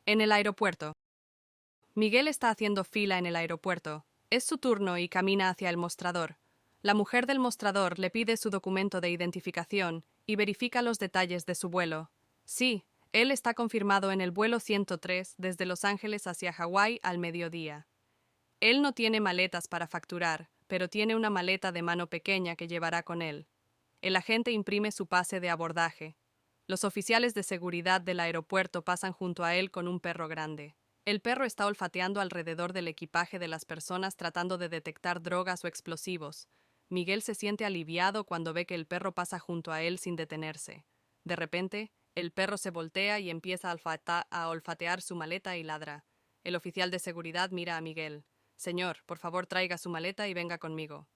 En el aeropuerto. Miguel está haciendo fila en el aeropuerto. Es su turno y camina hacia el mostrador. La mujer del mostrador le pide su documento de identificación y verifica los detalles de su vuelo. Sí, él está confirmado en el vuelo 103 desde Los Ángeles hacia Hawái al mediodía. Él no tiene maletas para facturar, pero tiene una maleta de mano pequeña que llevará con él. El agente imprime su pase de abordaje. Los oficiales de seguridad del aeropuerto pasan junto a él con un perro grande. El perro está olfateando alrededor del equipaje de las personas tratando de detectar drogas o explosivos. Miguel se siente aliviado cuando ve que el perro pasa junto a él sin detenerse. De repente, el perro se voltea y empieza a olfatear su maleta y ladra. El oficial de seguridad mira a Miguel. Señor, por favor traiga su maleta y venga conmigo.